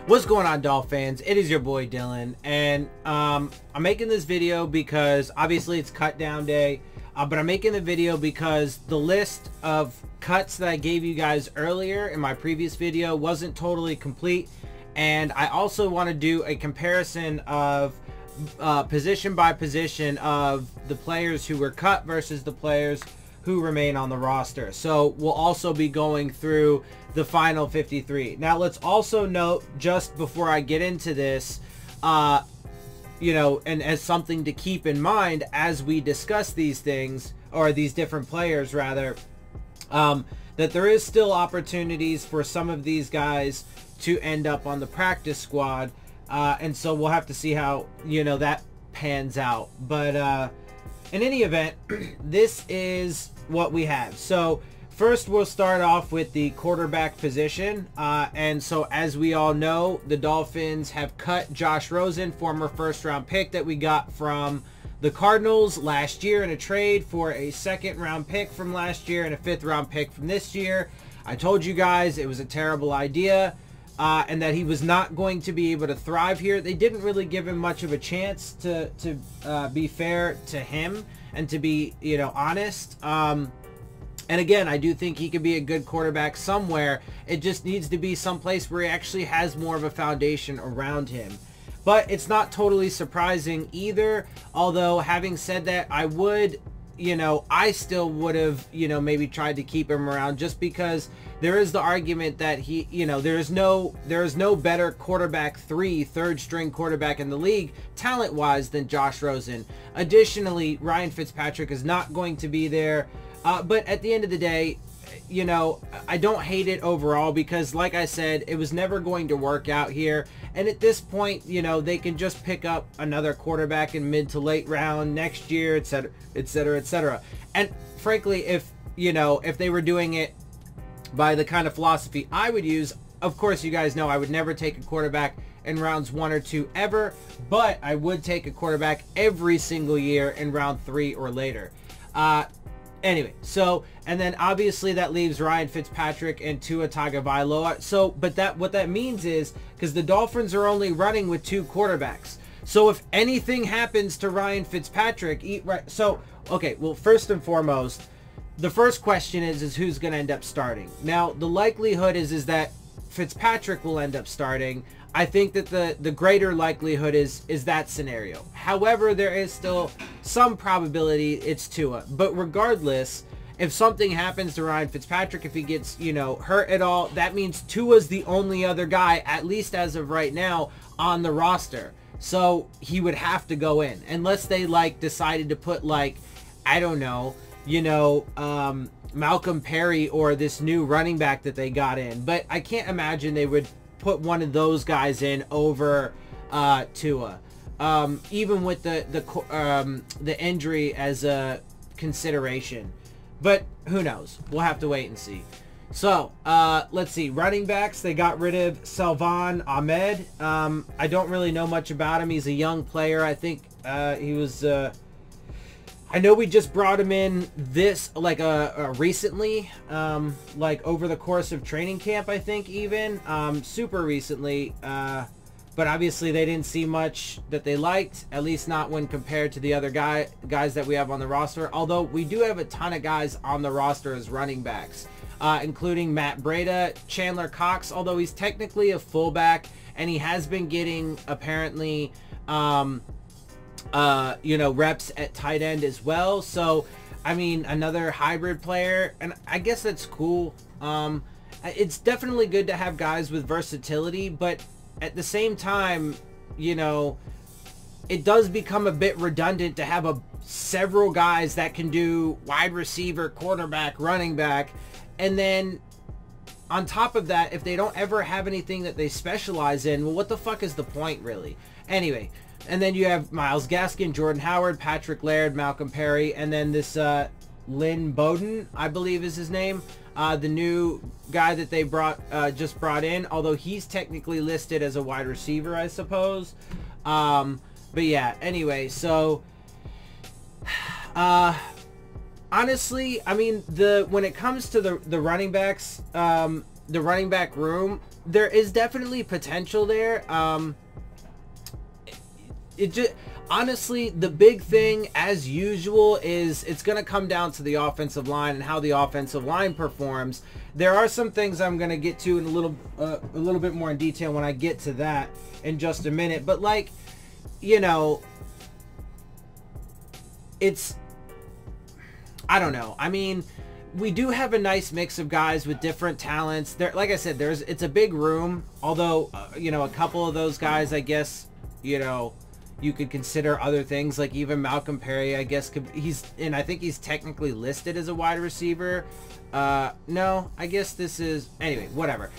What's going on, Dolphins? It is your boy Dillon, and I'm making this video because obviously it's cut down day, but I'm making the video because the list of cuts that I gave you guys earlier in my previous video wasn't totally complete, and I also want to do a comparison of position by position of the players who were cut versus the players who remain on the roster. So we'll also be going through the final 53. Now let's also note, just before I get into this, you know, and as something to keep in mind as we discuss these things, or these different players rather, that there is still opportunities for some of these guys to end up on the practice squad, and so we'll have to see how, you know, that pans out. But in any event, this is what we have. So first we'll start off with the quarterback position, and so as we all know, the Dolphins have cut Josh Rosen, former first-round pick that we got from the Cardinals last year in a trade for a second-round pick from last year and a fifth-round pick from this year. I told you guys it was a terrible idea, and that he was not going to be able to thrive here. They didn't really give him much of a chance, to be fair to him and to be, you know, honest. And again, I do think he could be a good quarterback somewhere. It just needs to be someplace where he actually has more of a foundation around him. But it's not totally surprising either. Although, having said that, I would, you know, I still would have, you know, maybe tried to keep him around, just because there is the argument that he, you know, there is no better quarterback third string quarterback in the league talent wise than Josh Rosen. Additionally, Ryan Fitzpatrick is not going to be there. But at the end of the day, you know, I don't hate it overall, because like I said, it was never going to work out here. And at this point, you know, they can just pick up another quarterback in mid to late round next year, etc., etc., etc. And frankly, if, you know, if they were doing it by the kind of philosophy I would use, of course, you guys know I would never take a quarterback in rounds 1 or 2 ever, but I would take a quarterback every single year in round 3 or later. Anyway, so, and then obviously that leaves Ryan Fitzpatrick and Tua Tagovailoa. So, but what that means is, because the Dolphins are only running with 2 quarterbacks. So if anything happens to Ryan Fitzpatrick, okay, well, first and foremost, the first question is who's going to end up starting. Now, the likelihood is that Fitzpatrick will end up starting. I think that the greater likelihood is that scenario. However, there is still some probability it's Tua. But regardless, if something happens to Ryan Fitzpatrick, if he gets, you know, hurt at all, that means Tua's the only other guy, at least as of right now, on the roster. So he would have to go in, unless they like decided to put, like, I don't know, you know, Malcolm Perry or this new running back that they got in. But I can't imagine they would put one of those guys in over Tua, even with the injury as a consideration. But who knows? We'll have to wait and see. So let's see, running backs. They got rid of Salvon Ahmed. I don't really know much about him. He's a young player. I think he was. I know we just brought him in recently, like over the course of training camp, I think, even super recently, but obviously they didn't see much that they liked, at least not when compared to the other guys that we have on the roster, although we do have a ton of guys on the roster as running backs, including Matt Breida, Chandler Cox, although he's technically a fullback, and he has been getting, apparently, you know, reps at tight end as well. So, I mean, another hybrid player, and I guess that's cool. It's definitely good to have guys with versatility, but at the same time, you know, it does become a bit redundant to have several guys that can do wide receiver, quarterback, running back, and then on top of that, if they don't ever have anything that they specialize in, well, what the fuck is the point, really? Anyway. And then you have Myles Gaskin, Jordan Howard, Patrick Laird, Malcolm Perry, and then this Lynn Bowden, I believe is his name, the new guy that they just brought in, although he's technically listed as a wide receiver, I suppose. But yeah, anyway, so honestly, I mean, when it comes to the running backs, the running back room, there is definitely potential there. It just, honestly, the big thing, as usual, is it's going to come down to the offensive line and how the offensive line performs. There are some things I'm going to get to in a little bit more in detail when I get to that in just a minute. But, like, you know, it's, I don't know. I mean, we do have a nice mix of guys with different talents. There, like I said, it's a big room. Although, you know, a couple of those guys, I guess, you know, you could consider other things, like even Malcolm Perry, I guess, I think he's technically listed as a wide receiver. No, I guess this is, anyway, whatever.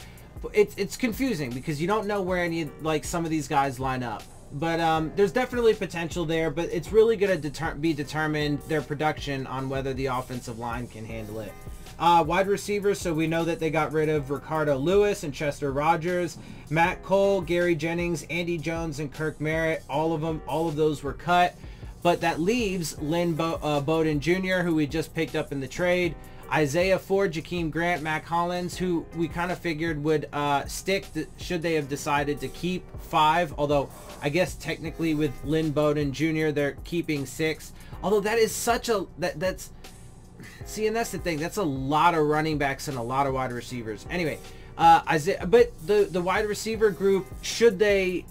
It's confusing because you don't know where any, like, some of these guys line up. But there's definitely potential there, but it's really going to be determined, their production, on whether the offensive line can handle it. Wide receivers, so we know that they got rid of Ricardo Lewis and Chester Rogers, Matt Cole, Gary Jennings, Andy Jones, and Kirk Merritt. All of those were cut, but that leaves Lynn Bowden Jr., who we just picked up in the trade, Isaiah Ford, Jakeem Grant, Mac Hollins, who we kind of figured would stick should they have decided to keep 5, although I guess technically with Lynn Bowden Jr. they're keeping 6, although that is such a that's see, and that's the thing, that's a lot of running backs and a lot of wide receivers. Anyway, Isaiah, but the wide receiver group, should they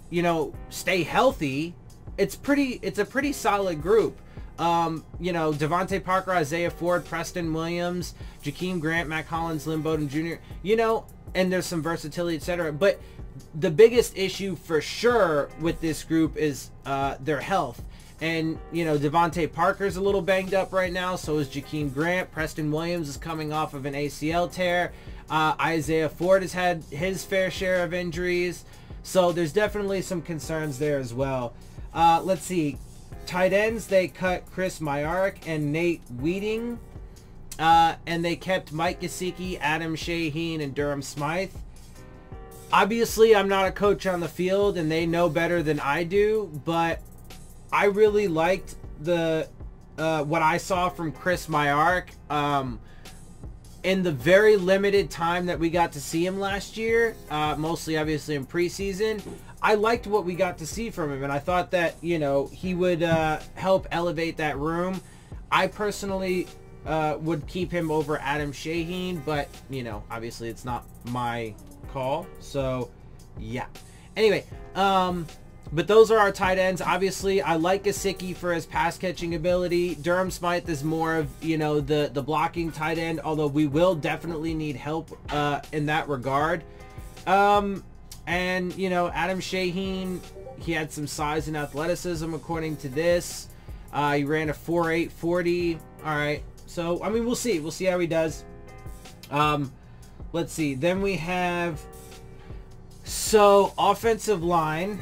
you know, stay healthy, it's a pretty solid group. You know, Devontae Parker, Isaiah Ford, Preston Williams, Jakeem Grant, Mac Hollins, Lynn Bowden Jr., you know, and there's some versatility, etc. But the biggest issue for sure with this group is their health. And, you know, Devontae Parker's a little banged up right now, so is Jakeem Grant. Preston Williams is coming off of an ACL tear. Isaiah Ford has had his fair share of injuries. So there's definitely some concerns there as well. Let's see. Tight ends, they cut Chris Myarick and Nate Wheating. And they kept Mike Gesicki, Adam Shaheen, and Durham Smythe. Obviously, I'm not a coach on the field, and they know better than I do, but I really liked the what I saw from Chris Myarick in the very limited time that we got to see him last year, mostly obviously in preseason. I liked what we got to see from him, and I thought that, you know, he would help elevate that room. I personally would keep him over Adam Shaheen, but, you know, obviously it's not my call, so yeah. Anyway, but those are our tight ends. Obviously, I like Gesicki for his pass catching ability. Durham Smythe is more of, you know, the blocking tight end, although we will definitely need help in that regard. And, you know, Adam Shaheen, he had some size and athleticism according to this. He ran a 4.8 40. All right. So, I mean, we'll see. We'll see how he does. Let's see. Then we have, so, offensive line.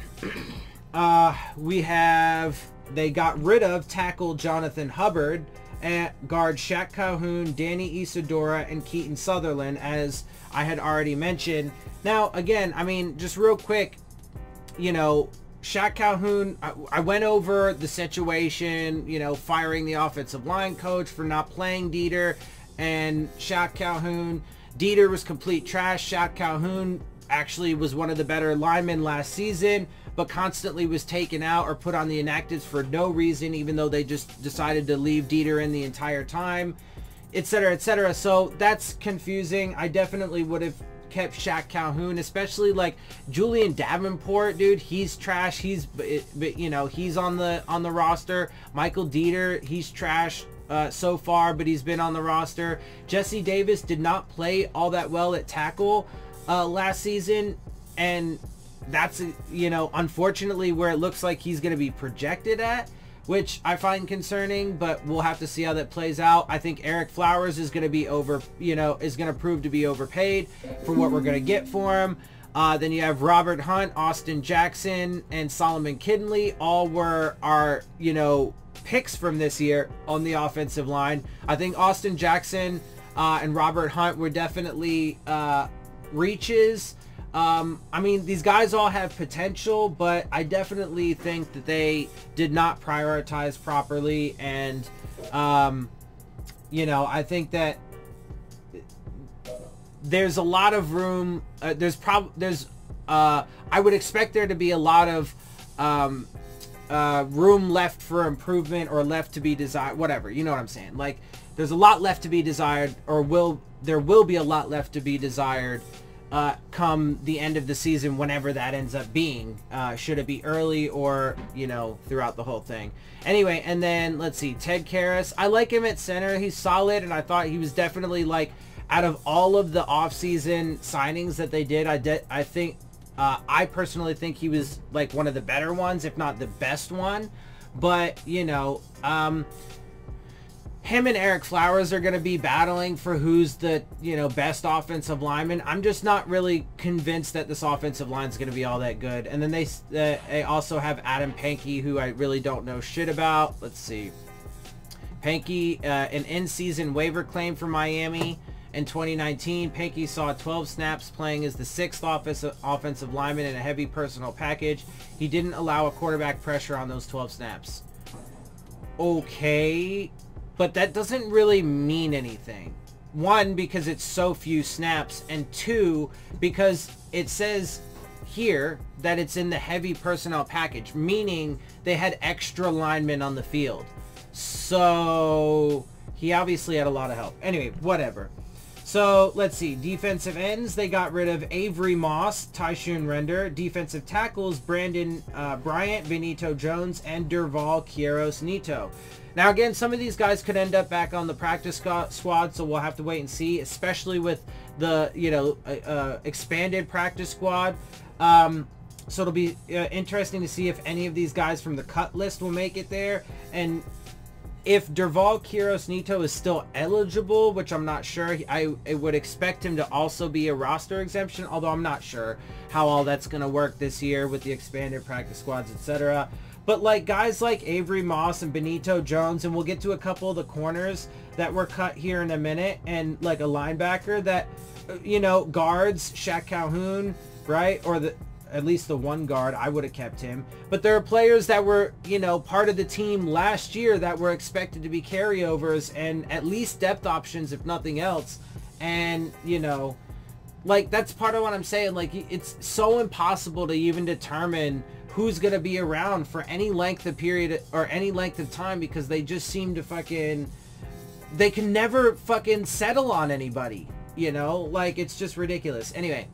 They got rid of tackle Jonathan Hubbard, and guard Shaq Calhoun, Danny Isadora, and Keaton Sutherland, as I had already mentioned. Now, again, I mean, just real quick, you know, Shaq Calhoun, I went over the situation, you know, firing the offensive line coach for not playing Dieter, and Shaq Calhoun. Dieter was complete trash. Shaq Calhoun actually was one of the better linemen last season, but constantly was taken out or put on the inactives for no reason, even though they just decided to leave Dieter in the entire time, etc., etc. So that's confusing. I definitely would have kept Shaq Calhoun, especially like Julian Davenport, dude. He's trash. But you know, he's on the roster. Michael Dieter, he's trash so far, but he's been on the roster. Jesse Davis did not play all that well at tackle last season, and that's, you know, unfortunately where it looks like he's going to be projected at, which I find concerning, but we'll have to see how that plays out. I think Eric Flowers is going to be is going to prove to be overpaid for what we're going to get for him. Then you have Robert Hunt, Austin Jackson, and Solomon Kinley. All were our, you know, picks from this year on the offensive line. I think Austin Jackson and Robert Hunt were definitely reaches. I mean, these guys all have potential, but I definitely think that they did not prioritize properly. And, you know, I think that there's a lot of room. I would expect there to be a lot of room left for improvement, or left to be desired, whatever, you know what I'm saying. Like, there's a lot left to be desired, or there will be a lot left to be desired come the end of the season, whenever that ends up being. Should it be early, or, you know, throughout the whole thing. Anyway, and then let's see, Ted Karis. I like him at center. He's solid, and I thought he was definitely, like, out of all of the offseason signings that they did, I personally think he was like one of the better ones, if not the best one. But, you know, him and Eric Flowers are going to be battling for who's the, you know, best offensive lineman. I'm just not really convinced that this offensive line is going to be all that good. And then they also have Adam Pankey, who I really don't know shit about. Let's see. Pankey, an in-season waiver claim for Miami. In 2019, Pankey saw 12 snaps playing as the 6th offensive lineman in a heavy personal package. He didn't allow a quarterback pressure on those 12 snaps. Okay, but that doesn't really mean anything. One, because it's so few snaps, and two, because it says here that it's in the heavy personnel package, meaning they had extra linemen on the field. So he obviously had a lot of help. Anyway, whatever. So, let's see. Defensive ends, they got rid of Avery Moss, Tyshun Render. Defensive tackles, Brandon Bryant, Benito Jones, and Durval Quiros Nito. Now, again, some of these guys could end up back on the practice squad, so we'll have to wait and see, especially with the, you know, expanded practice squad. So it'll be interesting to see if any of these guys from the cut list will make it there. And if Durval Quiros Nito is still eligible, which I'm not sure, I would expect him to also be a roster exemption, although I'm not sure how all that's going to work this year with the expanded practice squads, etc. But like guys like Avery Moss and Benito Jones, and we'll get to a couple of the corners that were cut here in a minute, and like a linebacker that, you know, guards, Shaq Calhoun, right? Or at least the one guard, I would have kept him. But there are players that were, you know, part of the team last year that were expected to be carryovers and at least depth options, if nothing else. And, you know, like, that's part of what I'm saying. Like, it's so impossible to even determine who's going to be around for any length of period or any length of time, because they just seem to fucking, they can never fucking settle on anybody, you know? Like, it's just ridiculous. Anyway.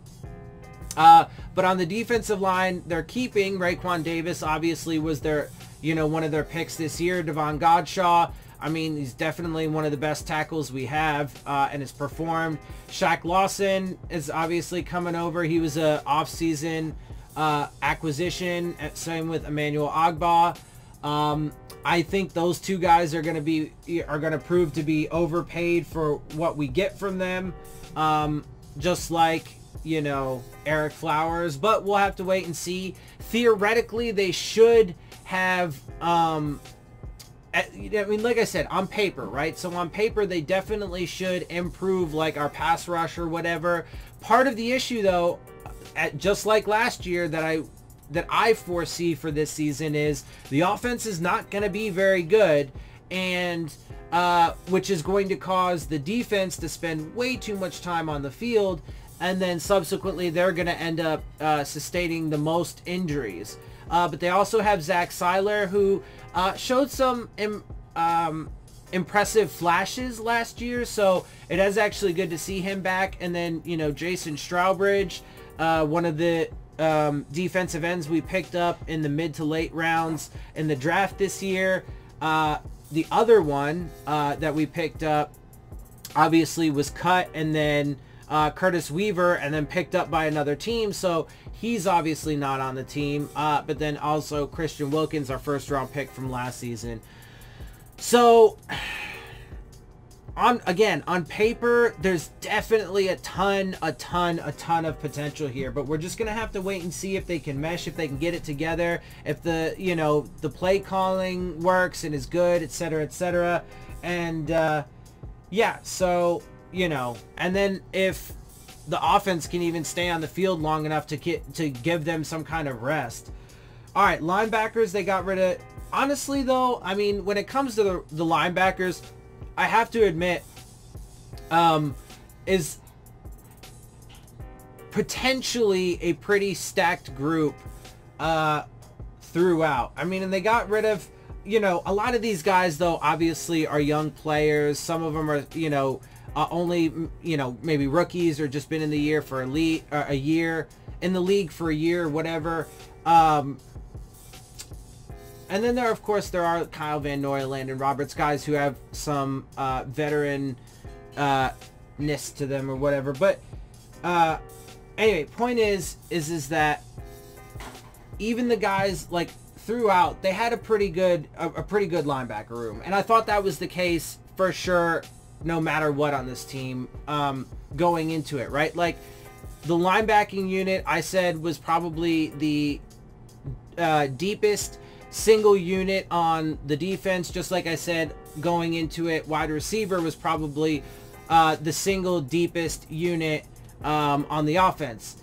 But on the defensive line, they're keeping Raekwon Davis. Obviously was their, you know, one of their picks this year. Devon Godshaw, I mean, he's definitely one of the best tackles we have, and has performed. Shaq Lawson is obviously coming over. He was a off-season acquisition. Same with Emmanuel Ogbah. I think those two guys are going to prove to be overpaid for what we get from them. Just like, you know, Eric Flowers, but we'll have to wait and see. Theoretically, they should have, I mean, like I said, on paper, right? So on paper, they definitely should improve, like, our pass rush or whatever. Part of the issue, though, just like last year, that I foresee for this season is the offense is not going to be very good, and which is going to cause the defense to spend way too much time on the field. And then subsequently, they're going to end up sustaining the most injuries. But they also have Zach Seiler, who showed some impressive flashes last year. So it is actually good to see him back. And then, you know, Jason Strawbridge, one of the defensive ends we picked up in the mid to late rounds in the draft this year. The other one that we picked up obviously was cut, and then Curtis Weaver, and then picked up by another team, so he's obviously not on the team. But then also Christian Wilkins, our first round pick from last season. So on paper, there's definitely a ton of potential here, but we're just gonna have to wait and see if they can mesh, if they can get it together, if the, you know, the play calling works and is good, etc., etc. And yeah, so, you know, and then if the offense can even stay on the field long enough to give them some kind of rest. All right, linebackers, they got rid of. Honestly, though, I mean, when it comes to the linebackers, I have to admit, potentially a pretty stacked group throughout. I mean, and they got rid of, you know, a lot of these guys, though, obviously are young players. Some of them are, you know, only, you know, maybe rookies or just been in the year for a year in the league for a year or whatever. And then there, of course, there are Kyle Van Noy, Landon Roberts, guys who have some veteran-ness to them or whatever. But anyway, point is that even the guys, like, throughout, they had a pretty good linebacker room, and I thought that was the case for sure, no matter what on this team going into it, right? Like, the linebacking unit, I said, was probably the deepest single unit on the defense. Just like I said going into it, wide receiver was probably the single deepest unit on the offense.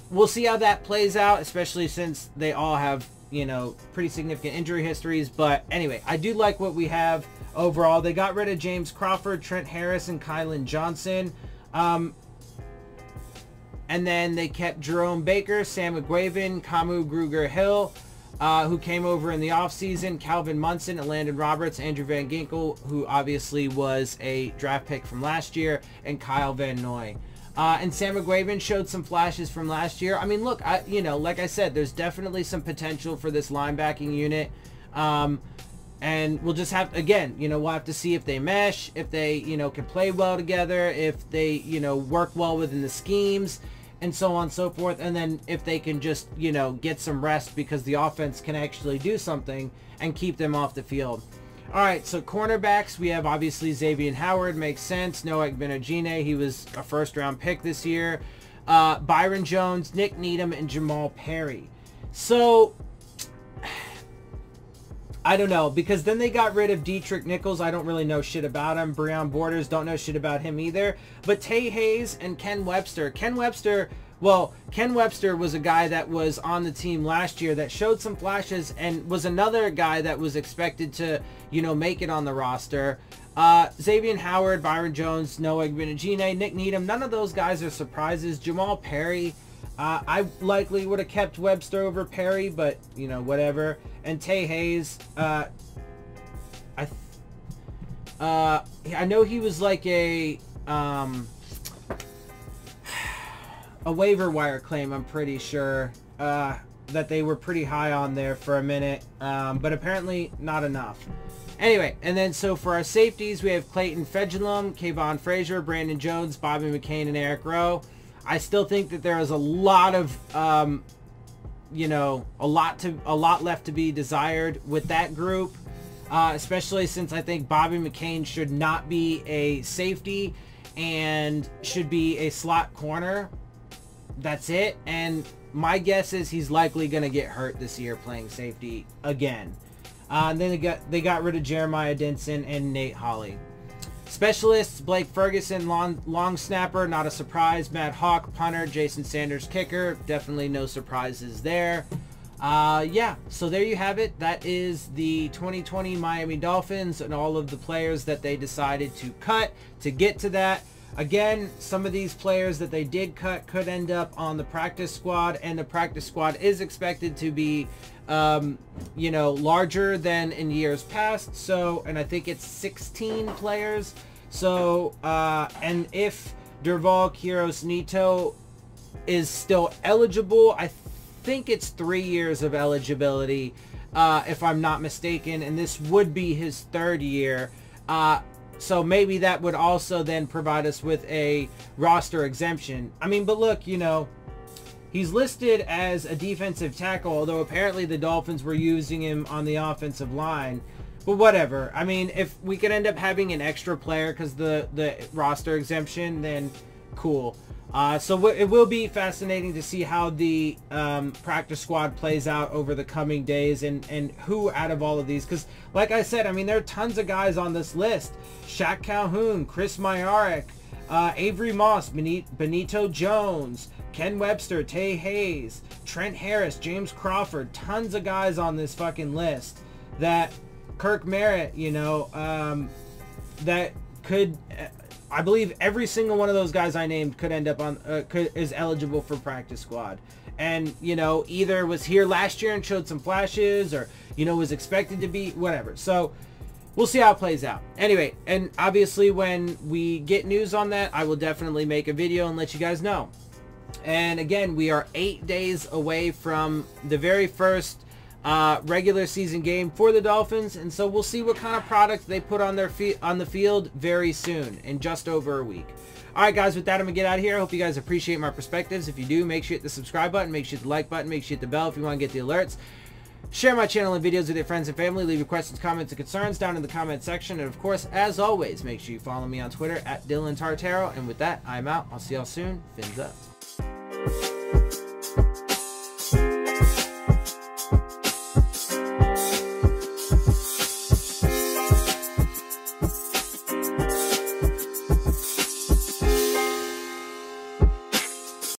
We'll see how that plays out, especially since they all have, you know, pretty significant injury histories. But anyway, I do like what we have overall. They got rid of James Crawford, Trent Harris, and Kylan Johnson. And then they kept Jerome Baker, Sam McGuavin, Kamu Grugier-Hill, who came over in the offseason, Calvin Munson, and Landon Roberts, Andrew Van Ginkel, who obviously was a draft pick from last year, and Kyle Van Noy. And Sam McGuavin showed some flashes from last year. I mean, look, you know, like I said, there's definitely some potential for this linebacking unit. And we'll just have, again, you know, we'll have to see if they mesh, if they, you know, can play well together, if they, you know, work well within the schemes, and so on and so forth. And then if they can just, you know, get some rest because the offense can actually do something and keep them off the field. All right, so cornerbacks, we have obviously Xavier Howard, makes sense. Noah Benogine, he was a first-round pick this year. Byron Jones, Nick Needham, and Jamal Perry. So, I don't know, because then they got rid of Dietrich Nichols. I don't really know shit about him. Breon Borders, don't know shit about him either. But Tay Hayes and Ken Webster. Ken Webster was a guy that was on the team last year that showed some flashes and was another guy that was expected to, you know, make it on the roster. Xavier Howard, Byron Jones, Noah Benogine, Nick Needham, none of those guys are surprises. Jamal Perry, I likely would have kept Webster over Perry, but, you know, whatever. And Tay Hayes, I know he was like a waiver wire claim, I'm pretty sure, that they were pretty high on there for a minute, but apparently not enough. Anyway, and then so for our safeties, we have Clayton Fejedelem, Kayvon Frazier, Brandon Jones, Bobby McCain, and Eric Rowe. I still think that there is a lot of, you know, a lot left to be desired with that group, especially since I think Bobby McCain should not be a safety and should be a slot corner. That's it. And my guess is he's likely going to get hurt this year playing safety again. And then they got rid of Jeremiah Dinson and Nate Hawley. Specialists, Blake Ferguson, long snapper, not a surprise. Matt Hawk, punter. Jason Sanders, kicker. Definitely no surprises there. Yeah, so there you have it. That is the 2020 Miami Dolphins and all of the players that they decided to cut to get to that. Again, some of these players that they did cut could end up on the practice squad, and the practice squad is expected to be, you know, larger than in years past. So, and I think it's 16 players. So, and if Durval Quiros Neto is still eligible, I think it's 3 years of eligibility, if I'm not mistaken, and this would be his third year. So maybe that would also then provide us with a roster exemption. I mean, but look, you know, he's listed as a defensive tackle, although apparently the Dolphins were using him on the offensive line. But whatever. I mean, if we could end up having an extra player because the roster exemption, then cool. So it will be fascinating to see how the practice squad plays out over the coming days and who out of all of these. Because, like I said, I mean, there are tons of guys on this list. Shaq Calhoun, Chris Myarick, Avery Moss, Benito Jones, Ken Webster, Tay Hayes, Trent Harris, James Crawford. Tons of guys on this fucking list that Kirk Merritt, you know, that could I believe every single one of those guys I named could end up on is eligible for practice squad. And, you know, either was here last year and showed some flashes, or, you know, was expected to be, whatever. So we'll see how it plays out. Anyway, and obviously when we get news on that, I will definitely make a video and let you guys know. And again, we are 8 days away from the very first regular season game for the Dolphins, and so we'll see what kind of product they put on their on the field very soon, in just over a week. Alright guys, with that I'm going to get out of here. I hope you guys appreciate my perspectives. If you do, make sure you hit the subscribe button, make sure you hit the like button, make sure you hit the bell if you want to get the alerts. Share my channel and videos with your friends and family. Leave your questions, comments, and concerns down in the comment section. And of course, as always, make sure you follow me on Twitter at Dillon Tartaro. And with that, I'm out. I'll see y'all soon. Fins up.